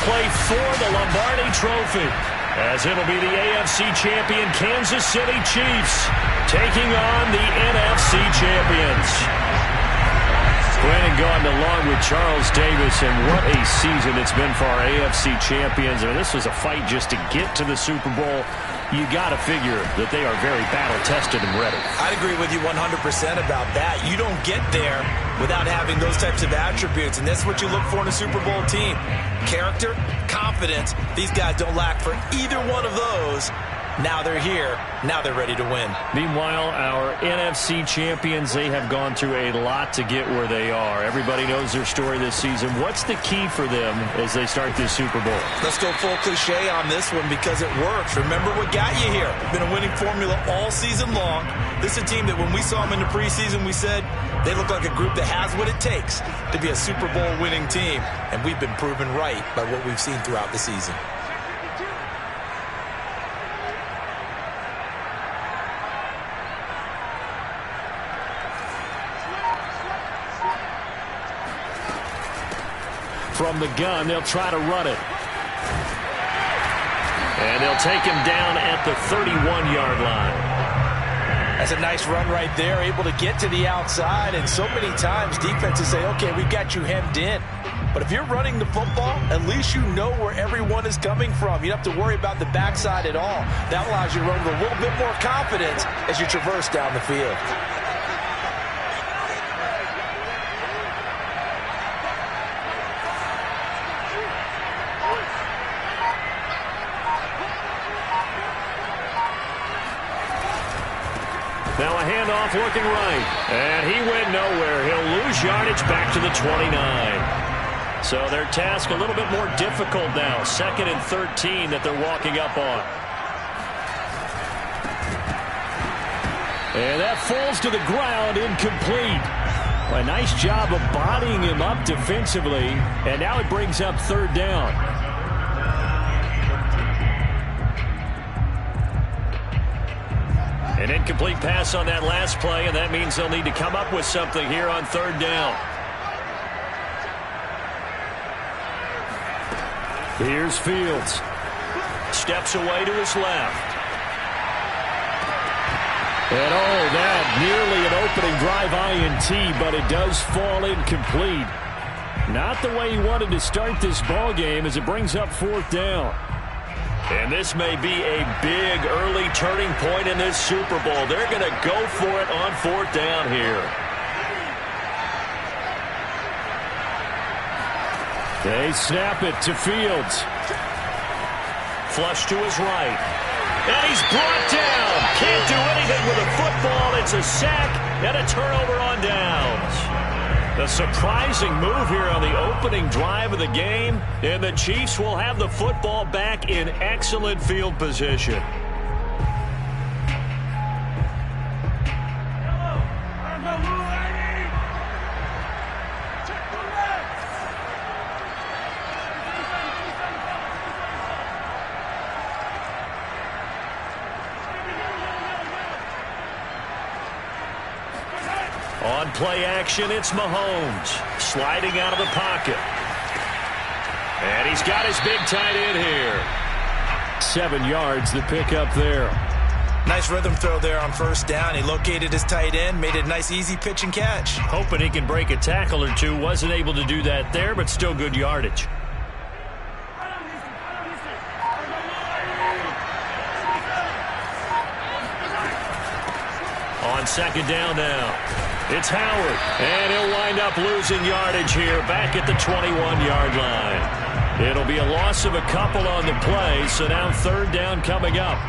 play for the Lombardi Trophy, as it'll be the AFC champion Kansas City Chiefs taking on the NFC champions. Brandon Gaudin along with Charles Davis, and what a season it's been for our AFC champions. I mean, this was a fight just to get to the Super Bowl. You got to figure that they are very battle-tested and ready. I'd agree with you 100% about that. You don't get there without having those types of attributes, and that's what you look for in a Super Bowl team. Character, confidence. These guys don't lack for either one of those. Now they're here. Now they're ready to win. Meanwhile, our NFC champions, they have gone through a lot to get where they are. Everybody knows their story this season. What's the key for them as they start this Super Bowl? Let's go full cliche on this one because it works. Remember what got you here. Been a winning formula all season long. This is a team that when we saw them in the preseason, we said they look like a group that has what it takes to be a Super Bowl winning team. And we've been proven right by what we've seen throughout the season. From the gun, they'll try to run it. And they'll take him down at the 31-yard line. That's a nice run right there, able to get to the outside. And so many times defenses say, okay, we've got you hemmed in. But if you're running the football, at least you know where everyone is coming from. You don't have to worry about the backside at all. That allows you to run with a little bit more confidence as you traverse down the field. Now a handoff looking right. And he went nowhere. He'll lose yardage back to the 29. So their task a little bit more difficult now. 2nd and 13 that they're walking up on. And that falls to the ground, incomplete. A nice job of bodying him up defensively. And now it brings up 3rd down. An incomplete pass on that last play, and that means they'll need to come up with something here on 3rd down. Here's Fields. Steps away to his left. And oh, that nearly an opening drive INT, but it does fall incomplete. Not the way he wanted to start this ball game as it brings up 4th down. And this may be a big early turning point in this Super Bowl. They're going to go for it on 4th down here. They snap it to Fields. Flush to his right. And he's brought down. Can't do anything with a football. It's a sack and a turnover on downs. The surprising move here on the opening drive of the game, and the Chiefs will have the football back in excellent field position. On play action, it's Mahomes sliding out of the pocket. And he's got his big tight end here. 7 yards, the pickup there. Nice rhythm throw there on 1st down. He located his tight end, made it a nice easy pitch and catch. Hoping he can break a tackle or two. Wasn't able to do that there, but still good yardage. On 2nd down now. It's Howard, and he'll wind up losing yardage here back at the 21-yard line. It'll be a loss of a couple on the play, so now 3rd down coming up.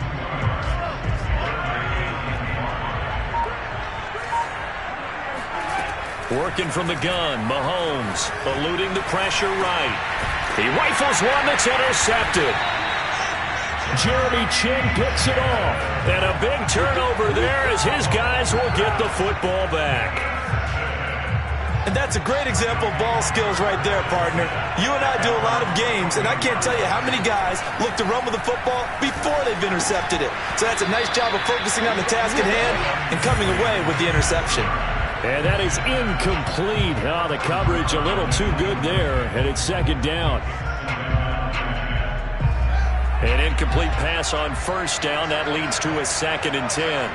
Working from the gun, Mahomes eluding the pressure right. He rifles one that's intercepted. Jeremy Chin picks it off. And a big turnover there as his guys will get the football back. And that's a great example of ball skills right there, partner. You and I do a lot of games, and I can't tell you how many guys look to run with the football before they've intercepted it. So that's a nice job of focusing on the task at hand and coming away with the interception. And that is incomplete. Oh, the coverage a little too good there, and it's 2nd down. An incomplete pass on first down. That leads to a 2nd and 10.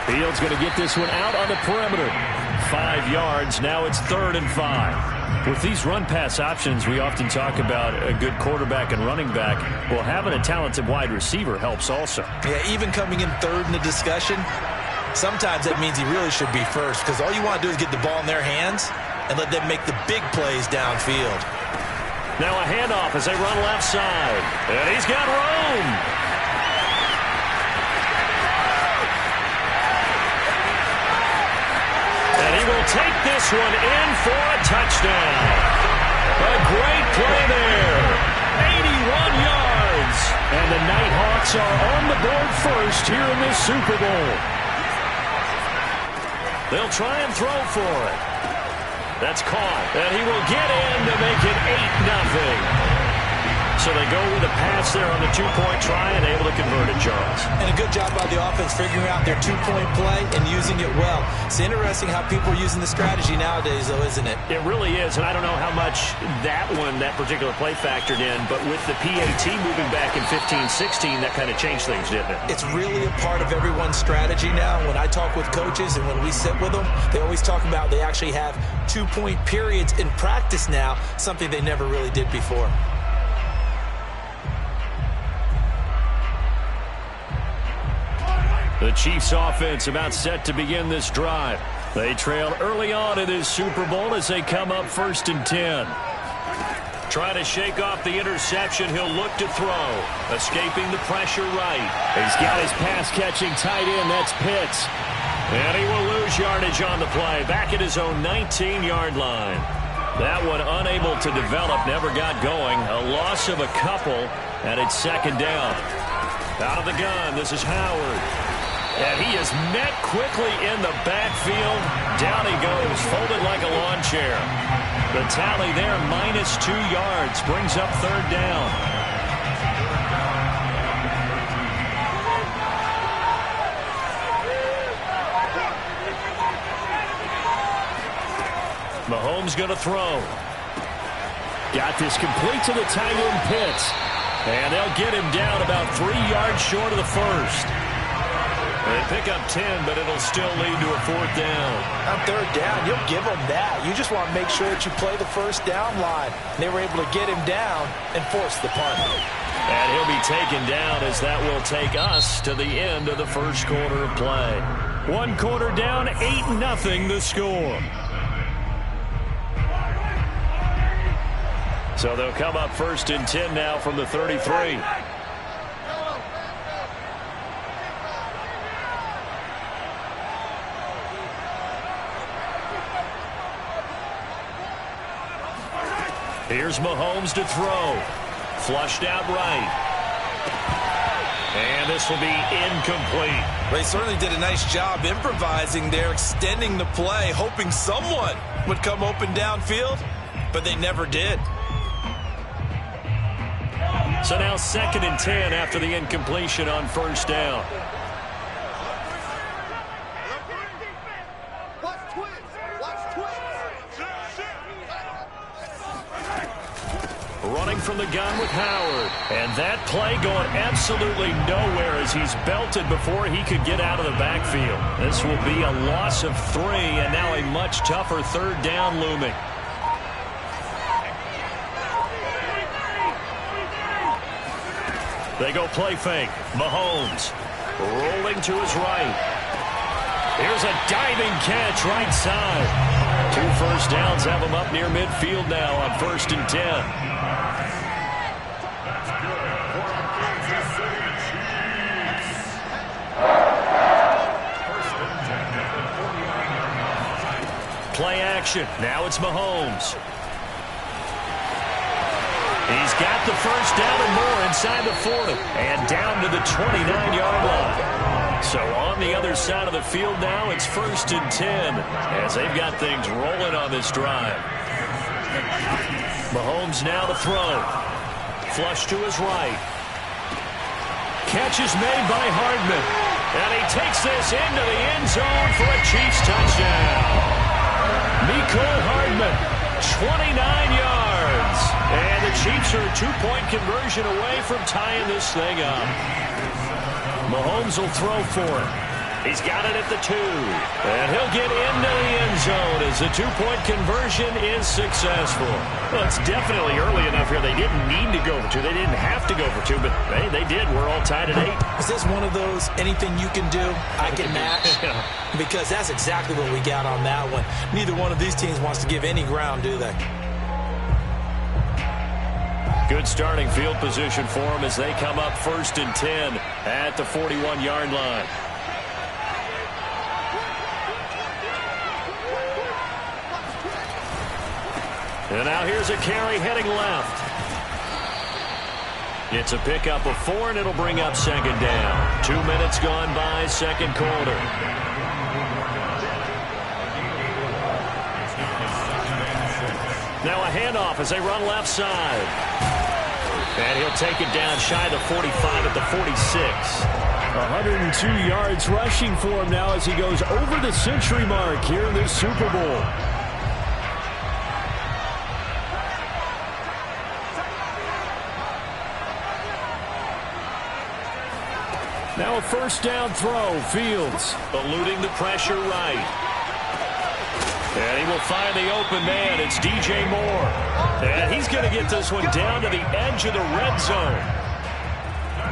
Fields going to get this one out on the perimeter. 5 yards. Now it's 3rd and 5. With these run-pass options, we often talk about a good quarterback and running back. Well, having a talented wide receiver helps also. Yeah, even coming in 3rd in the discussion, sometimes that means he really should be first, because all you want to do is get the ball in their hands and let them make the big plays downfield. Now a handoff as they run left side. And he's got room. He will take this one in for a touchdown. A great play there. 81 yards. And the Nighthawks are on the board first here in this Super Bowl. They'll try and throw for it. That's caught. And he will get in to make it 8-0. So they go with a pass there on the 2-point try and able to convert it, Charles. And a good job by the offense figuring out their 2-point play and using it well. It's interesting how people are using the strategy nowadays, though, isn't it? It really is, and I don't know how much that particular play factored in, but with the PAT moving back in 15-16, that kind of changed things, didn't it? It's really a part of everyone's strategy now. When I talk with coaches and when we sit with them, they always talk about they actually have 2-point periods in practice now, something they never really did before. The Chiefs offense about set to begin this drive. They trail early on in this Super Bowl as they come up 1st and 10. Trying to shake off the interception. He'll look to throw. Escaping the pressure right. He's got his pass-catching tight end. That's Pitts. And he will lose yardage on the play. Back at his own 19-yard line. That one unable to develop. Never got going. A loss of a couple. And it's 2nd down. Out of the gun. This is Howard. And he is met quickly in the backfield. Down he goes, folded like a lawn chair. The tally there, -2 yards, brings up 3rd down. Mahomes going to throw. Got this complete to the tight end Pitts. And they'll get him down about 3 yards short of the first. They pick up 10, but it'll still lead to a 4th down. On 3rd down, you'll give them that. You just want to make sure that you play the first down line. They were able to get him down and force the punt. And he'll be taken down as that will take us to the end of the first quarter of play. 1 quarter down, 8-0 the score. So they'll come up 1st and 10 now from the 33. Here's Mahomes to throw. Flushed out right. And this will be incomplete. They certainly did a nice job improvising there, extending the play, hoping someone would come open downfield, but they never did. So now 2nd and 10 after the incompletion on 1st down. Running from the gun with Howard. And that play going absolutely nowhere as he's belted before he could get out of the backfield. This will be a loss of 3, and now a much tougher 3rd down looming. They go play fake. Mahomes rolling to his right. Here's a diving catch right side. 2 first downs have him up near midfield now on 1st and 10. Play action. Now it's Mahomes. He's got the first down and more inside the 40 and down to the 29-yard line. So on the other side of the field now, it's 1st and 10 as they've got things rolling on this drive. Mahomes now to throw. Flush to his right. Catch is made by Hardman. And he takes this into the end zone for a Chiefs touchdown. Mecole Hardman, 29 yards. And the Chiefs are a two-point conversion away from tying this thing up. Mahomes will throw for it. He's got it at the 2. And he'll get into the end zone as the two-point conversion is successful. Well, it's definitely early enough here. They didn't need to go for 2. They didn't have to go for 2, but hey, they did. We're all tied at 8. Is this one of those anything you can do, I can match? Yeah. Because that's exactly what we got on that one. Neither one of these teams wants to give any ground, do they? Good starting field position for them as they come up 1st and 10 at the 41-yard line. And now here's a carry heading left. It's a pickup of 4, and it'll bring up 2nd down. 2 minutes gone by, 2nd quarter. Now a handoff as they run left side. And he'll take it down shy of the 45 at the 46. 102 yards rushing for him now as he goes over the century mark here in this Super Bowl. Now a 1st down throw. Fields eluding the pressure right. And he will find the open man. It's DJ Moore. And he's going to get this one down to the edge of the red zone.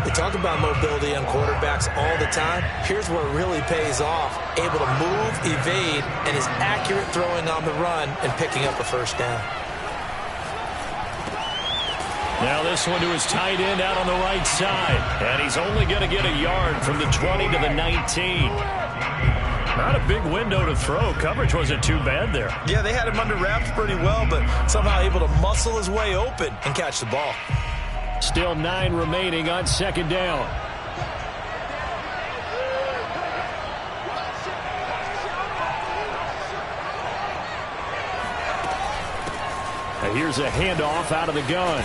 They talk about mobility on quarterbacks all the time. Here's where it really pays off. Able to move, evade, and is accurate throwing on the run and picking up a 1st down. Now this one to his tight end out on the right side. And he's only going to get a yard from the 20 to the 19. Not a big window to throw. Coverage wasn't too bad there. Yeah, they had him under wraps pretty well, but somehow able to muscle his way open and catch the ball. Still 9 remaining on 2nd down. Now here's a handoff out of the gun.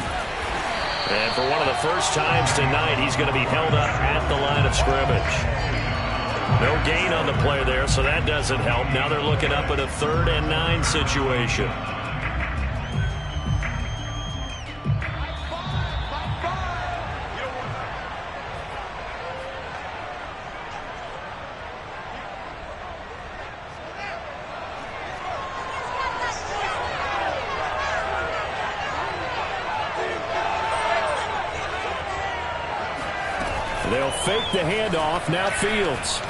And for one of the first times tonight, he's going to be held up at the line of scrimmage. No gain on the play there, so that doesn't help. Now they're looking up at a 3rd and 9 situation. They'll fake the handoff. Now Fields.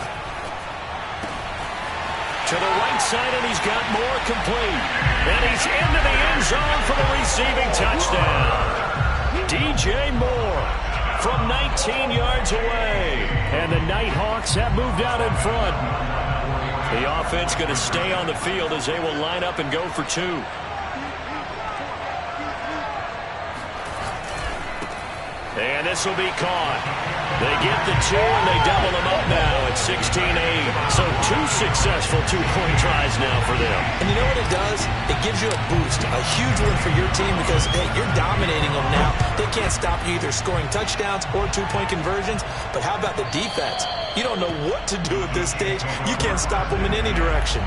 To the right side, and he's got Moore complete. And he's into the end zone for the receiving touchdown. DJ Moore from 19 yards away. And the Nighthawks have moved out in front. The offense going to stay on the field as they will line up and go for 2. And this will be caught. They get the 2, and they double them up now at 16-8. So 2 successful two-point tries now for them. And you know what it does? It gives you a boost, a huge one for your team because, hey, you're dominating them now. They can't stop you either scoring touchdowns or two-point conversions. But how about the defense? You don't know what to do at this stage. You can't stop them in any direction.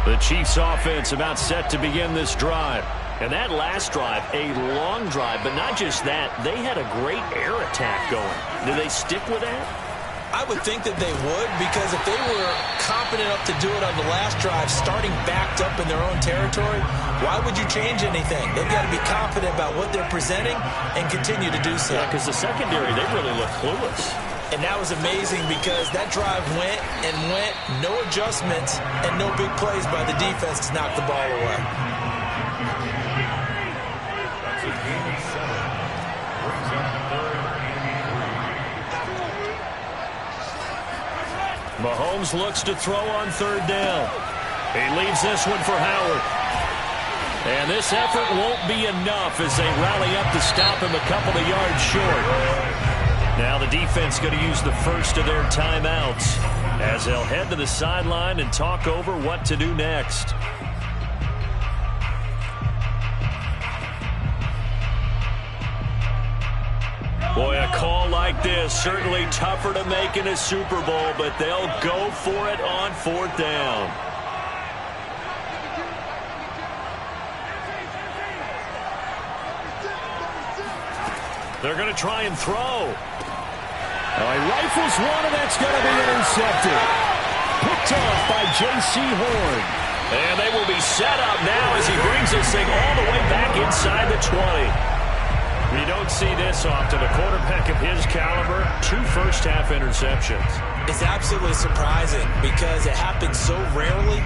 The Chiefs offense about set to begin this drive. And that last drive, a long drive, but not just that. They had a great air attack going. Do they stick with that? I would think that they would, because if they were confident enough to do it on the last drive, starting backed up in their own territory, why would you change anything? They've got to be confident about what they're presenting and continue to do so. Yeah, because the secondary, they really look clueless. And that was amazing because that drive went and went, no adjustments, and no big plays by the defense to knock the ball away. Mahomes looks to throw on 3rd down. He leaves this one for Howard. And this effort won't be enough as they rally up to stop him a couple of yards short. Now the defense going to use the first of their timeouts as they'll head to the sideline and talk over what to do next. Boy, a call like like this. Certainly tougher to make in a Super Bowl, but they'll go for it on 4th down. They're going to try and throw. He rifles one, and that's going to be intercepted. Picked off by J.C. Horn. And they will be set up now as he brings this thing all the way back inside the 20. You don't see this often. A quarterback of his caliber, 2 first-half interceptions. It's absolutely surprising because it happens so rarely.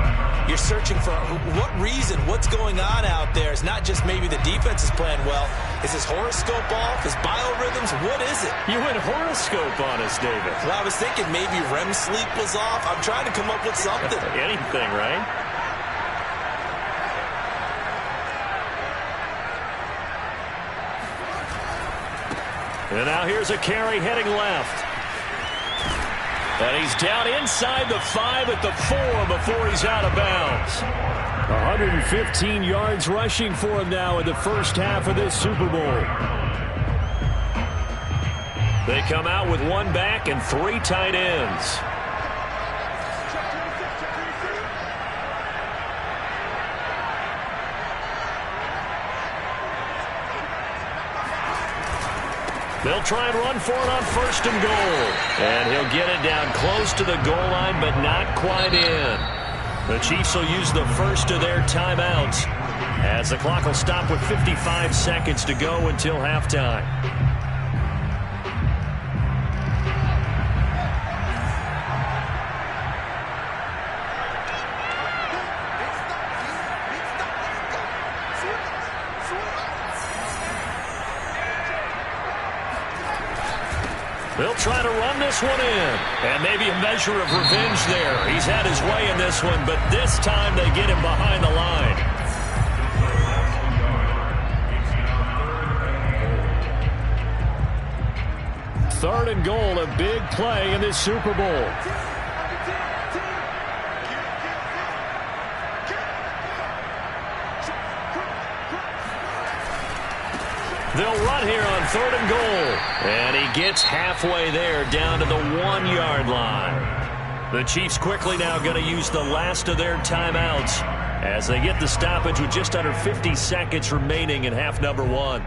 You're searching for what reason, what's going on out there. It's not just maybe the defense is playing well. Is his horoscope off? His biorhythms? What is it? You went horoscope on us, David. Well, I was thinking maybe REM sleep was off. I'm trying to come up with something. Anything, right? And now here's a carry heading left. And he's down inside the 5 at the 4 before he's out of bounds. 115 yards rushing for him now in the first half of this Super Bowl. They come out with 1 back and 3 tight ends. They'll try and run for it on 1st and goal. And he'll get it down close to the goal line, but not quite in. The Chiefs will use the first of their timeouts as the clock will stop with 55 seconds to go until halftime. They'll try to run this one in. And maybe a measure of revenge there. He's had his way in this one, but this time they get him behind the line. Third and goal, a big play in this Super Bowl. They'll run here on 3rd and goal. And he gets halfway there down to the 1-yard line. The Chiefs quickly now going to use the last of their timeouts as they get the stoppage with just under 50 seconds remaining in half number 1.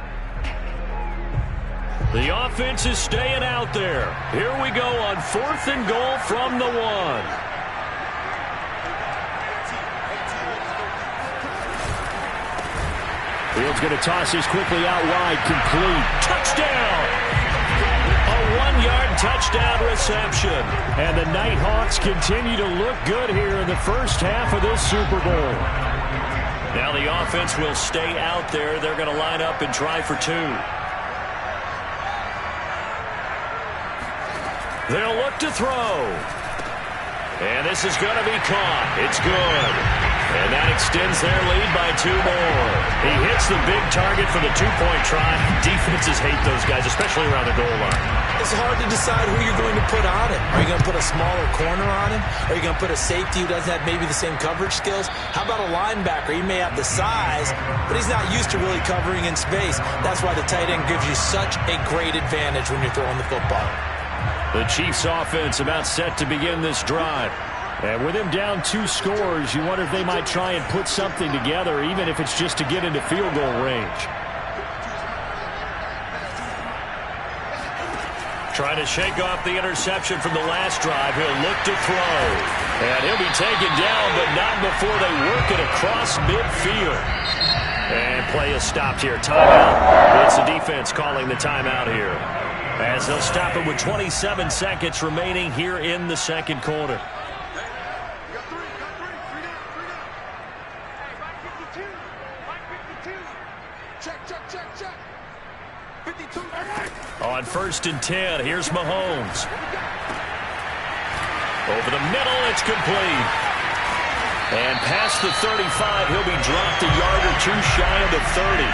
The offense is staying out there. Here we go on 4th and goal from the 1. Fields going to toss this quickly out wide, complete. Touchdown! A 1-yard touchdown reception. And the Nighthawks continue to look good here in the first half of this Super Bowl. Now the offense will stay out there. They're going to line up and try for 2. They'll look to throw. And this is going to be caught. It's good. And that extends their lead by 2 more. He hits the big target for the 2-point try. Defenses hate those guys, especially around the goal line. It's hard to decide who you're going to put on him. Are you going to put a smaller corner on him? Are you going to put a safety who doesn't have maybe the same coverage skills? How about a linebacker? He may have the size, but he's not used to really covering in space. That's why the tight end gives you such a great advantage when you're throwing the football. The Chiefs offense about set to begin this drive. And with him down 2 scores, you wonder if they might try and put something together, even if it's just to get into field goal range. Trying to shake off the interception from the last drive. He'll look to throw. And he'll be taken down, but not before they work it across midfield. And play is stopped here. Timeout. It's the defense calling the timeout here, as they'll stop it with 27 seconds remaining here in the second quarter. On 1st and 10, here's Mahomes. Over the middle, it's complete. And past the 35, he'll be dropped a yard or 2 shy of the 30.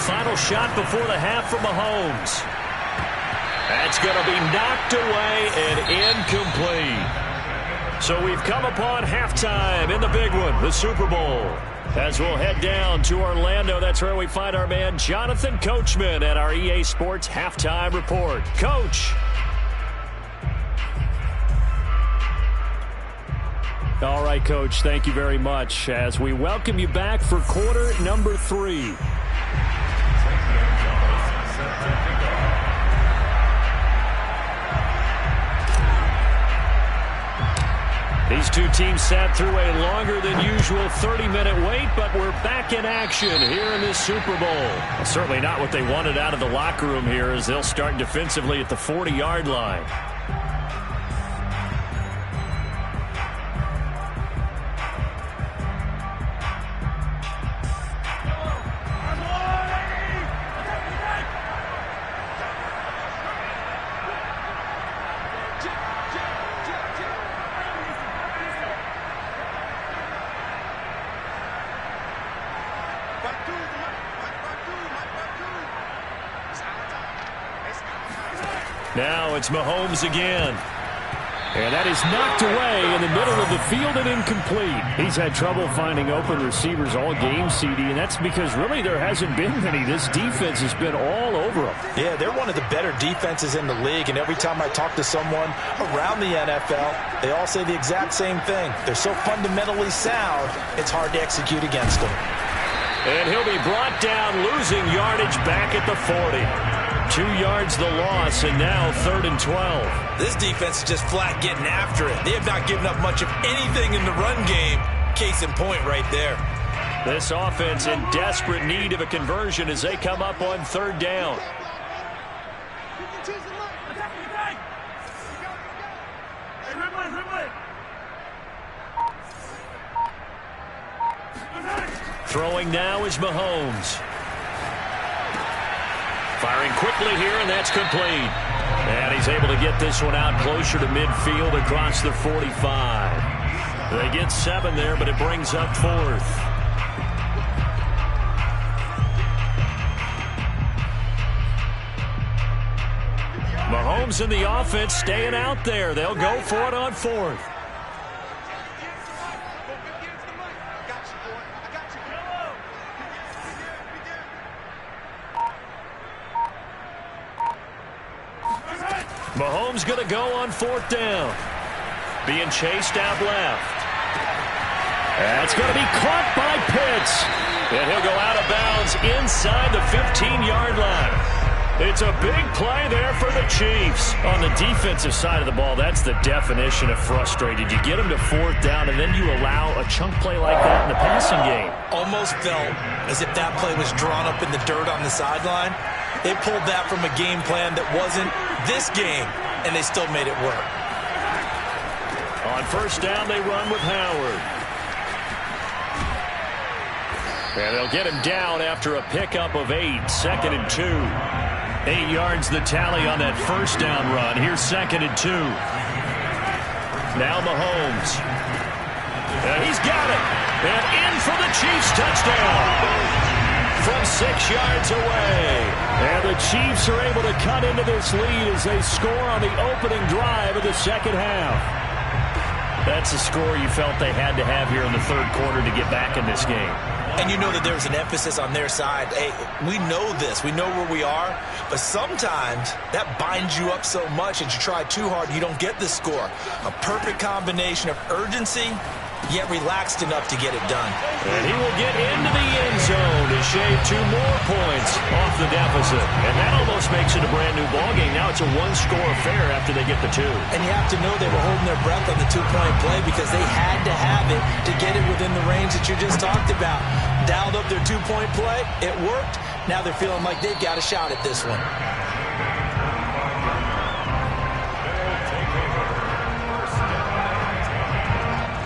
Final shot before the half for Mahomes. That's going to be knocked away and incomplete. So we've come upon halftime in the big one, the Super Bowl. As we'll head down to Orlando, that's where we find our man Jonathan Coachman at our EA Sports Halftime Report. Coach. All right, Coach, thank you very much as we welcome you back for quarter number 3. These two teams sat through a longer than usual 30-minute wait, but we're back in action here in this Super Bowl. Well, certainly not what they wanted out of the locker room here as they'll start defensively at the 40-yard line. Now it's Mahomes again. And that is knocked away in the middle of the field and incomplete. He's had trouble finding open receivers all game, CD, and that's because really there hasn't been many. This defense has been all over them. Yeah, they're one of the better defenses in the league, and every time I talk to someone around the NFL, they all say the exact same thing. They're so fundamentally sound, it's hard to execute against them. And he'll be brought down, losing yardage back at the 40. 2 yards the loss, and now 3rd and 12. This defense is just flat getting after it. They have not given up much of anything in the run game. Case in point right there. This offense in desperate need of a conversion as they come up on 3rd down. Throwing now is Mahomes. Firing quickly here, and that's complete. And he's able to get this one out closer to midfield across the 45. They get 7 there, but it brings up 4th. Mahomes and the offense staying out there. They'll go for it on 4th. Mahomes going to go on 4th down. Being chased out left. That's going to be caught by Pitts. And he'll go out of bounds inside the 15-yard line. It's a big play there for the Chiefs. On the defensive side of the ball, that's the definition of frustrated. You get them to 4th down, and then you allow a chunk play like that in the passing game. Almost felt as if that play was drawn up in the dirt on the sideline. They pulled that from a game plan that wasn't this game, and they still made it work. On 1st down, they run with Howard. And they'll get him down after a pickup of 8, 2nd and 2. 8 yards the tally on that 1st down run. Here's 2nd and 2. Now Mahomes. And he's got it. And in for the Chiefs touchdown. From 6 yards away. And the Chiefs are able to cut into this lead as they score on the opening drive of the 2nd half. That's a score you felt they had to have here in the 3rd quarter to get back in this game. And you know that there's an emphasis on their side. Hey, we know this. We know where we are. But sometimes that binds you up so much that you try too hard, you don't get the score. A perfect combination of urgency, yet relaxed enough to get it done. And he will get into the end zone to shave 2 more points off the deficit. And that almost makes it a brand new ballgame. Now it's a 1-score affair after they get the 2. And you have to know they were holding their breath on the 2-point play because they had to have it to get it within the range that you just talked about. Dialed up their 2-point play. It worked. Now they're feeling like they've got a shot at this one.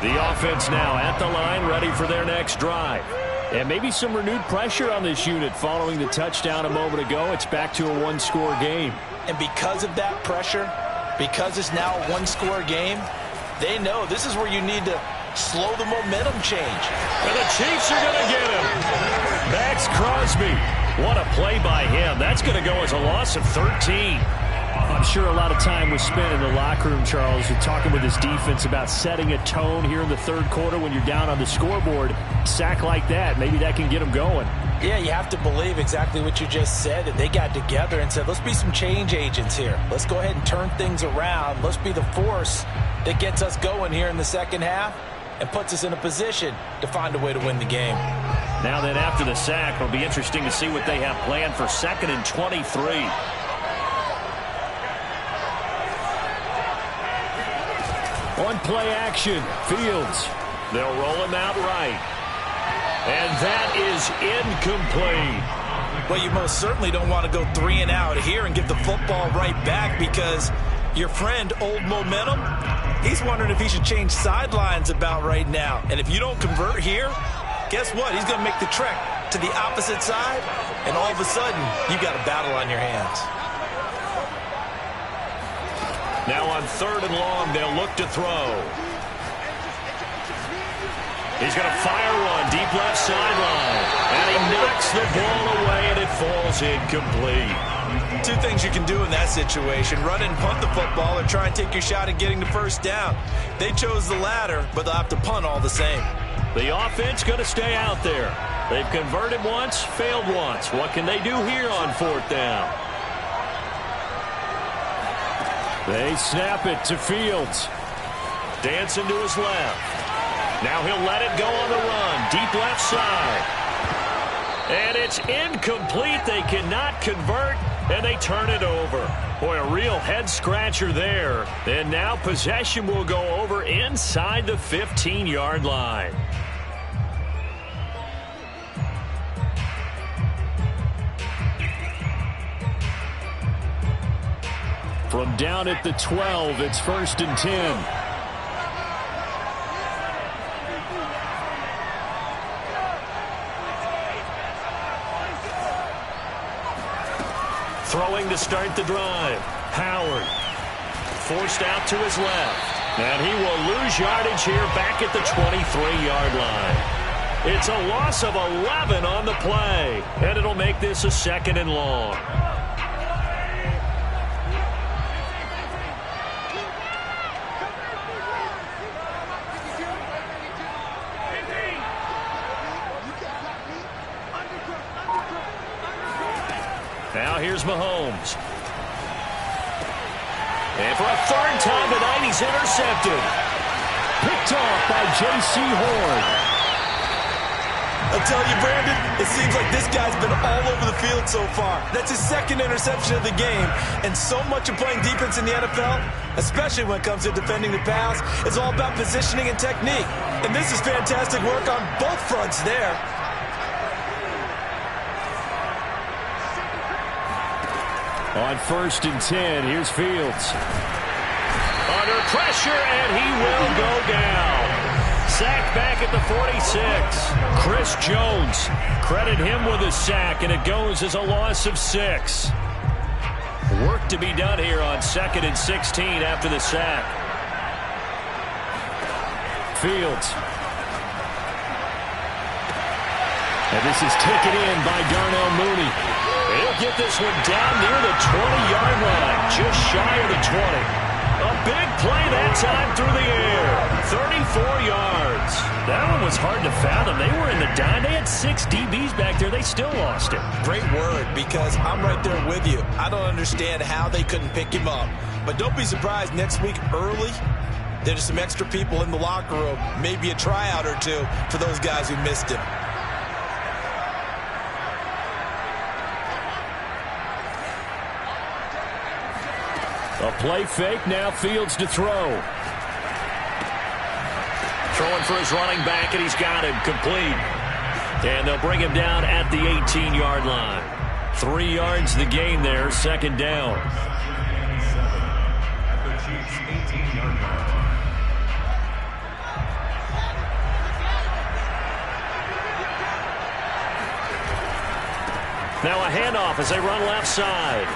The offense now at the line, ready for their next drive. And maybe some renewed pressure on this unit following the touchdown a moment ago. It's back to a 1-score game. And because of that pressure, because it's now a 1-score game, they know this is where you need to slow the momentum change. And the Chiefs are going to get him. Max Crosby. What a play by him. That's going to go as a loss of 13. I'm sure a lot of time was spent in the locker room, Charles, talking with his defense about setting a tone here in the third quarter when you're down on the scoreboard. Sack like that, maybe that can get them going. Yeah, you have to believe exactly what you just said, that they got together and said, let's be some change agents here. Let's go ahead and turn things around. Let's be the force that gets us going here in the second half and puts us in a position to find a way to win the game. Now then, after the sack, it'll be interesting to see what they have planned for 2nd and 23. On play action, Fields. They'll roll him out right. And that is incomplete. Well, you most certainly don't want to go 3 and out here and give the football right back, because your friend, Old Momentum, he's wondering if he should change sidelines about right now. And if you don't convert here, guess what? He's going to make the trek to the opposite side, and all of a sudden, you've got a battle on your hands. Now on 3rd and long, they'll look to throw. He's going to fire one deep left sideline. And he knocks the ball away, and it falls incomplete. 2 things you can do in that situation: run and punt the football, or try and take your shot at getting the first down. They chose the latter, but they'll have to punt all the same. The offense going to stay out there. They've converted once, failed once. What can they do here on 4th down? They snap it to Fields. Dancing to his left. Now he'll let it go on the run. Deep left side. And it's incomplete. They cannot convert, and they turn it over. Boy, a real head-scratcher there. And now possession will go over inside the 15-yard line. From down at the 12, it's 1st and 10. Throwing to start the drive. Howard forced out to his left. And he will lose yardage here back at the 23-yard line. It's a loss of 11 on the play. And it'll make this a 2nd and long. Now here's Mahomes. And for a 3rd time tonight, he's intercepted. Picked off by J.C. Horn. I'll tell you, Brandon, it seems like this guy's been all over the field so far. That's his 2nd interception of the game. And so much of playing defense in the NFL, especially when it comes to defending the pass, is all about positioning and technique. And this is fantastic work on both fronts there. On 1st and 10, here's Fields. Under pressure, and he will go down. Sacked back at the 46. Chris Jones, credit him with a sack, and it goes as a loss of 6. Work to be done here on 2nd and 16 after the sack. Fields. And this is taken in by Darnell Mooney. He'll get this one down near the 20-yard line, just shy of the 20. A big play that time through the air. 34 yards. That one was hard to fathom. They were in the dime. They had 6 DBs back there. They still lost it. Great word, because I'm right there with you. I don't understand how they couldn't pick him up. But don't be surprised next week early, there's some extra people in the locker room, maybe a tryout or two for those guys who missed him. A play fake, now Fields to throw. Throwing for his running back, and he's got him complete. And they'll bring him down at the 18-yard line. 3 yards the gain there, 2nd down. Now a handoff as they run left side.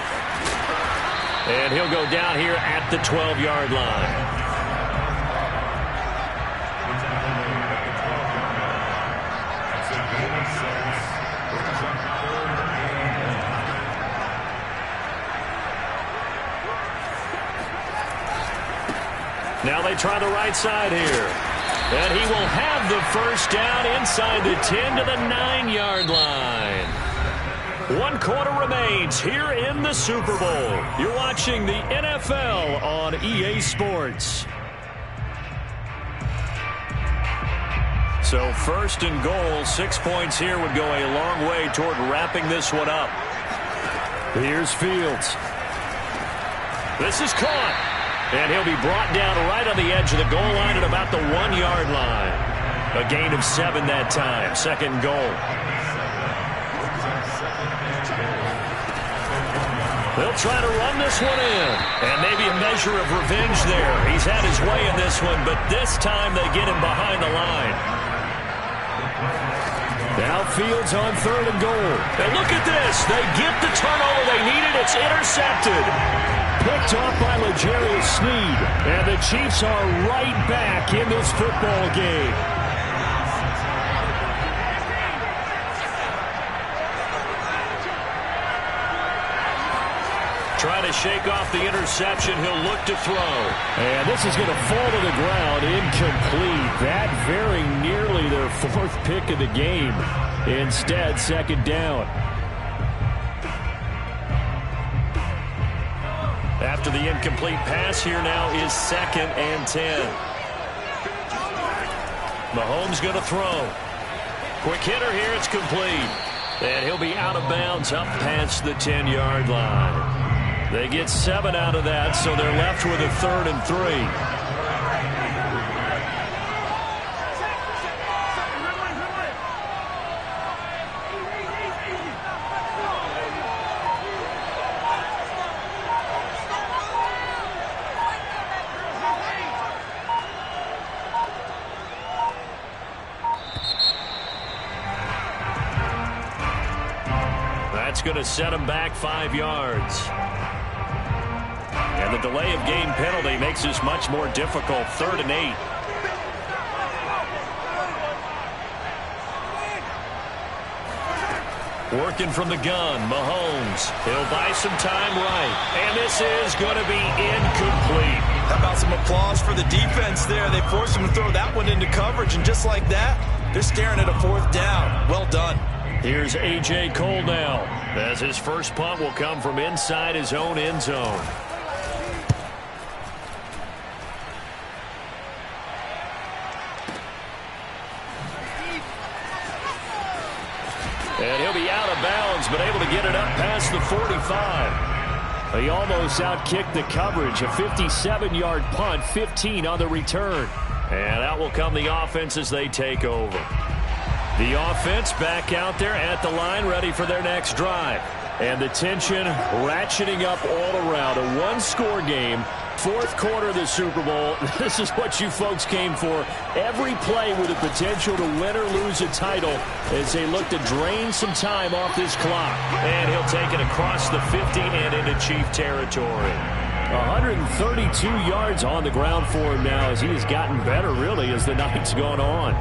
And he'll go down here at the 12-yard line. Now they try the right side here. And he will have the first down inside the 10 to the 9-yard line. 1 quarter remains here in the Super Bowl. You're watching the NFL on EA Sports. So first and goal, 6 points here would go a long way toward wrapping this one up. Here's Fields. This is caught. And he'll be brought down right on the edge of the goal line at about the 1-yard line. A gain of 7 that time. Second goal. They'll try to run this one in. And maybe a measure of revenge there. He's had his way in this one, but this time they get him behind the line. Now Fields on 3rd and goal. And look at this. They get the turnover they needed. It's intercepted. Picked off by L'Jarius Sneed. And the Chiefs are right back in this football game. Trying to shake off the interception. He'll look to throw. And this is going to fall to the ground. Incomplete. That very nearly their 4th pick of the game. Instead, 2nd down. After the incomplete pass, here now is 2nd and 10. Mahomes going to throw. Quick hitter here. It's complete. And he'll be out of bounds up past the 10-yard line. They get 7 out of that, so they're left with a 3rd and 3. That's going to set him back 5 yards. And the delay of game penalty makes this much more difficult. 3rd and 8. Working from the gun, Mahomes. He'll buy some time right. And this is going to be incomplete. How about some applause for the defense there? They forced him to throw that one into coverage, and just like that, they're staring at a 4th down. Well done. Here's A.J. Cole now, as his first punt will come from inside his own end zone. And he'll be out of bounds, but able to get it up past the 45. He almost outkicked the coverage. A 57-yard punt, 15 on the return. And out will come the offense as they take over. The offense back out there at the line, ready for their next drive. And the tension ratcheting up all around. A 1-score game. 4th quarter of the Super Bowl. This is what you folks came for. Every play with the potential to win or lose a title as they look to drain some time off this clock. And he'll take it across the 50 and into Chief territory. 132 yards on the ground for him now as he has gotten better, really, as the night's gone on.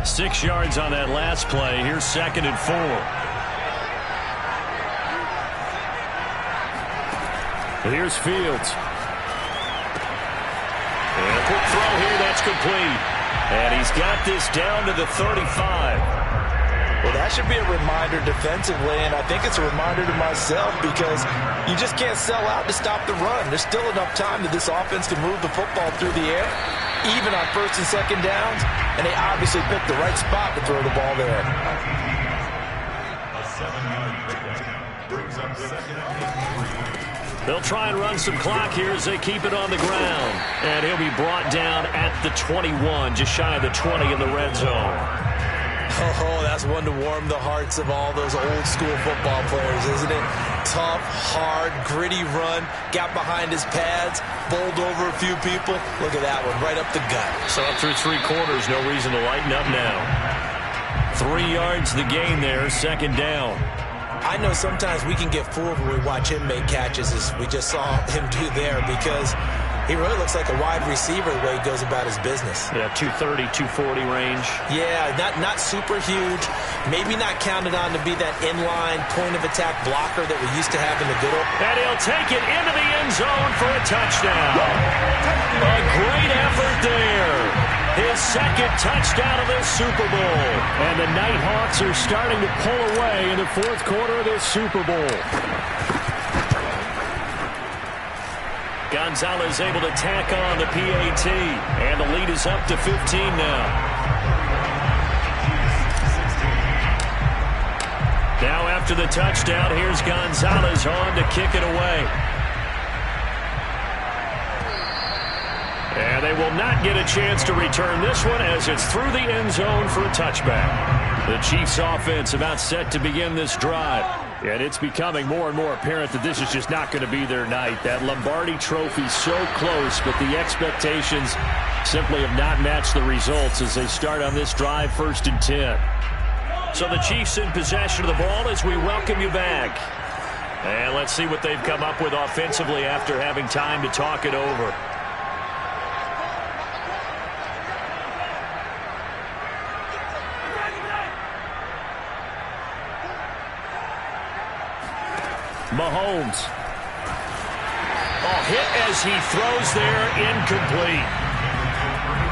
6 yards on that last play. Here's 2nd and 4. Here's Fields. And a quick throw here, that's complete. And he's got this down to the 35. Well, that should be a reminder defensively, and I think it's a reminder to myself because you just can't sell out to stop the run. There's still enough time that this offense can move the football through the air, even on 1st and 2nd downs, and they obviously picked the right spot to throw the ball there. A 7-yard pickup brings up 2nd and 3. They'll try and run some clock here as they keep it on the ground. And he'll be brought down at the 21, just shy of the 20 in the red zone. Oh, that's one to warm the hearts of all those old-school football players, isn't it? Tough, hard, gritty run, got behind his pads, bowled over a few people. Look at that one, right up the gut. So up through 3 quarters, no reason to lighten up now. 3 yards the gain there, 2nd down. I know sometimes we can get fooled when we watch him make catches, as we just saw him do there, because He really looks like a wide receiver the way he goes about his business. Yeah, 230, 240 range. Yeah, not super huge. Maybe not counted on to be that inline point-of-attack blocker that we used to have in the good old... And he'll take it into the end zone for a touchdown. A great effort there. His second touchdown of this Super Bowl. And the Nighthawks are starting to pull away in the fourth quarter of this Super Bowl. Gonzalez able to tack on the PAT. And the lead is up to 15 now. Now after the touchdown, here's Gonzalez on to kick it away. And they will not get a chance to return this one as it's through the end zone for a touchback. The Chiefs offense about set to begin this drive. And it's becoming more and more apparent that this is just not going to be their night. That Lombardi Trophy so close, but the expectations simply have not matched the results as they start on this drive, 1st and 10. So the Chiefs in possession of the ball as we welcome you back. And let's see what they've come up with offensively after having time to talk it over. Mahomes. Hit as he throws there, incomplete.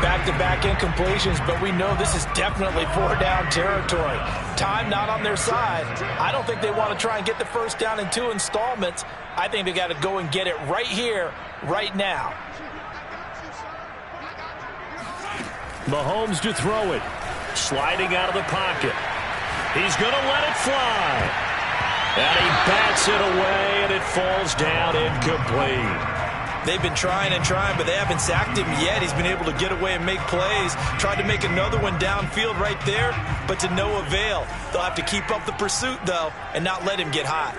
Back-to-back incompletions, but we know this is definitely 4-down territory. Time not on their side. I don't think they want to try and get the first down in 2 installments. I think they got to go and get it right here, right now. Mahomes to throw it. Sliding out of the pocket. He's going to let it fly. And he bats it away, and it falls down incomplete. They've been trying and trying, but they haven't sacked him yet. He's been able to get away and make plays. Tried to make another one downfield right there, but to no avail. They'll have to keep up the pursuit, though, and not let him get hot.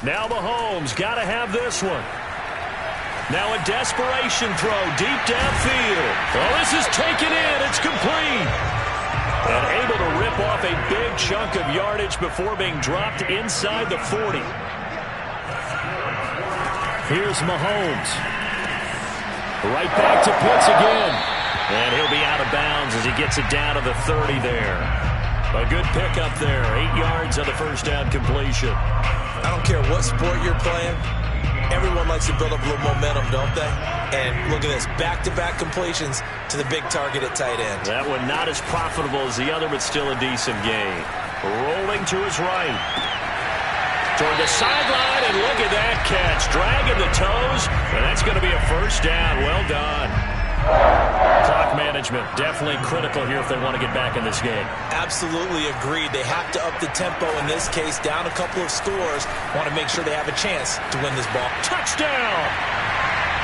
Now Mahomes got to have this one. Now a desperation throw deep downfield. Oh, this is taken in. It's complete. And able to rip off a big chunk of yardage before being dropped inside the 40. Here's Mahomes. Right back to Pitts again. And he'll be out of bounds as he gets it down to the 30 there. A good pickup there. 8 yards on the first down completion. I don't care what sport you're playing. Everyone likes to build up a little momentum, don't they? And look at this, back-to-back completions to the big target at tight end. That one not as profitable as the other, but still a decent gain. Rolling to his right. Toward the sideline, and look at that catch. Dragging the toes, and that's going to be a first down. Well done. Clock management, definitely critical here if they want to get back in this game. Absolutely agreed. They have to up the tempo in this case, down a couple of scores. Want to make sure they have a chance to win this ball. Touchdown!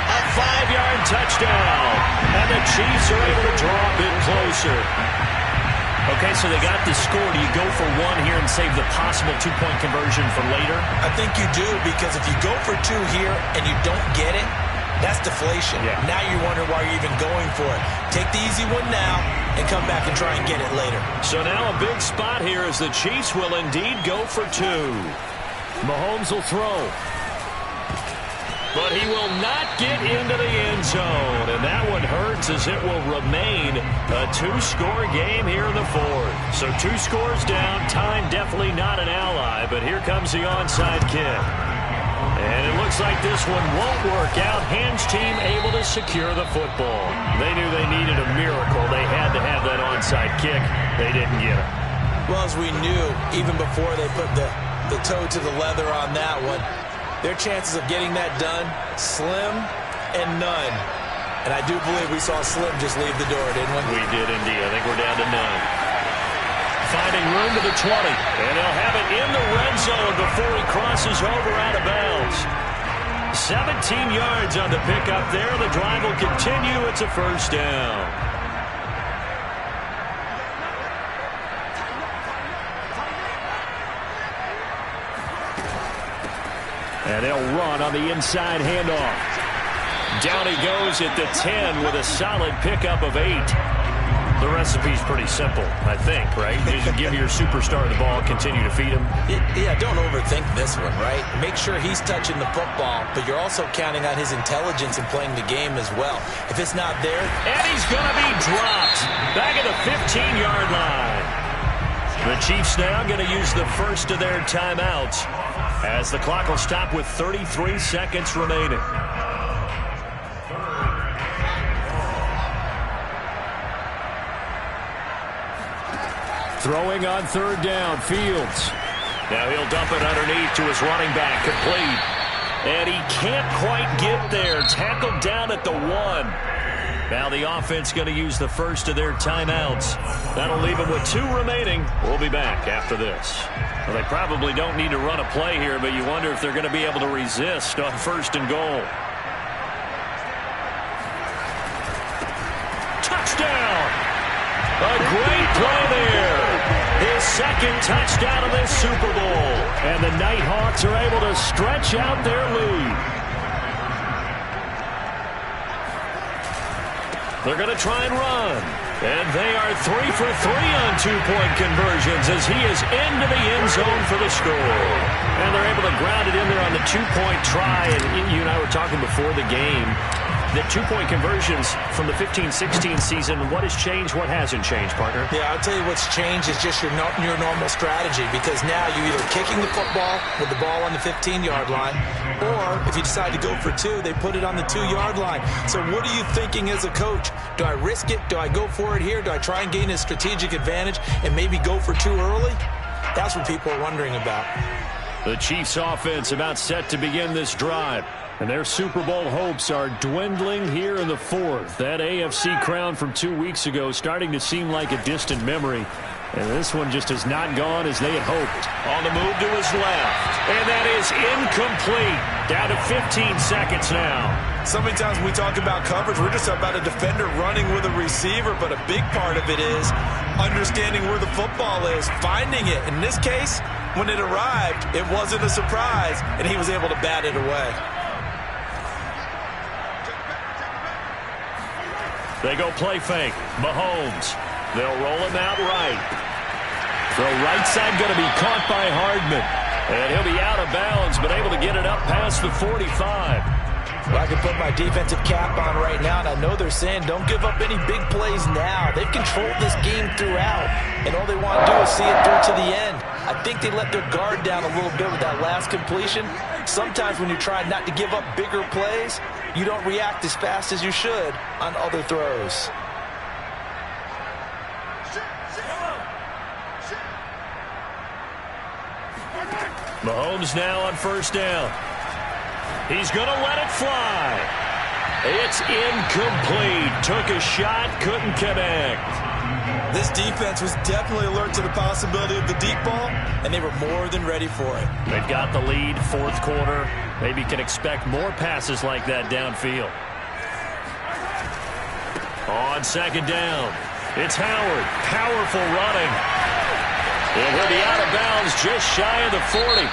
A 5-yard touchdown. And the Chiefs are able to draw a bit closer. Okay, so they got the score. Do you go for one here and save the possible 2-point conversion for later? I think you do, because if you go for 2 here and you don't get it, that's deflation. Yeah. Now you wonder why you're even going for it. Take the easy one now and come back and try and get it later. So now a big spot here as the Chiefs will indeed go for 2. Mahomes will throw. But he will not get into the end zone. And that one hurts as it will remain a 2-score game here in the 4th. So 2 scores down. Time definitely not an ally. But here comes the onside kick. And it looks like this one won't work out. Ham's team able to secure the football. They knew they needed a miracle. They had to have that onside kick. They didn't get it. Well, as we knew, even before they put the toe to the leather on that one, their chances of getting that done, slim and none. And I do believe we saw Slim just leave the door, didn't we? We did indeed. I think we're down to none. Finding room to the 20. And they'll have it in the red zone before he crosses over out of bounds. 17 yards on the pickup there. The drive will continue. It's a first down. And they'll run on the inside handoff. Down he goes at the 10 with a solid pickup of 8. The recipe's pretty simple, I think, right? Just give your superstar the ball, continue to feed him. Yeah, don't overthink this one, right? Make sure he's touching the football, but you're also counting on his intelligence in playing the game as well. If it's not there... And he's going to be dropped back at the 15-yard line. The Chiefs now going to use the first of their timeouts as the clock will stop with 33 seconds remaining. Throwing on third down, Fields. Now he'll dump it underneath to his running back, complete. And he can't quite get there. Tackled down at the 1. Now the offense going to use the first of their timeouts. That'll leave them with 2 remaining. We'll be back after this. Well, they probably don't need to run a play here, but you wonder if they're going to be able to resist on first and goal. Touchdown! A great play there. His second touchdown of this Super Bowl. And the Nighthawks are able to stretch out their lead. They're going to try and run. And they are 3 for 3 on 2-point conversions as he is into the end zone for the score. And they're able to ground it in there on the 2-point try. And you and I were talking before the game. The 2-point conversions from the 15-16 season, what has changed, what hasn't changed, partner? Yeah, I'll tell you what's changed is just your normal strategy, because now you're either kicking the football with the ball on the 15-yard line, or if you decide to go for 2, they put it on the 2-yard line. So what are you thinking as a coach? Do I risk it? Do I go for it here? Do I try and gain a strategic advantage and maybe go for 2 early? That's what people are wondering about. The Chiefs offense about set to begin this drive. And their Super Bowl hopes are dwindling here in the 4th. That AFC crown from 2 weeks ago starting to seem like a distant memory. And this one just has not gone as they had hoped. On the move to his left. And that is incomplete. Down to 15 seconds now. So many times when we talk about coverage, we're just about a defender running with a receiver, but a big part of it is understanding where the football is, finding it. In this case, when it arrived, it wasn't a surprise, and he was able to bat it away. They go play fake. Mahomes. They'll roll him out right. The right side going to be caught by Hardman. And he'll be out of bounds, but able to get it up past the 45. Well, I can put my defensive cap on right now, and I know they're saying don't give up any big plays now. They've controlled this game throughout, and all they want to do is see it through to the end. I think they let their guard down a little bit with that last completion. Sometimes when you're trying not to give up bigger plays, you don't react as fast as you should on other throws. Mahomes now on first down. He's going to let it fly. It's incomplete. Took a shot, couldn't connect. This defense was definitely alert to the possibility of the deep ball, and they were more than ready for it. They've got the lead, 4th quarter. Maybe can expect more passes like that downfield. On second down, it's Howard. Powerful running. And he'll be out of bounds just shy of the 40.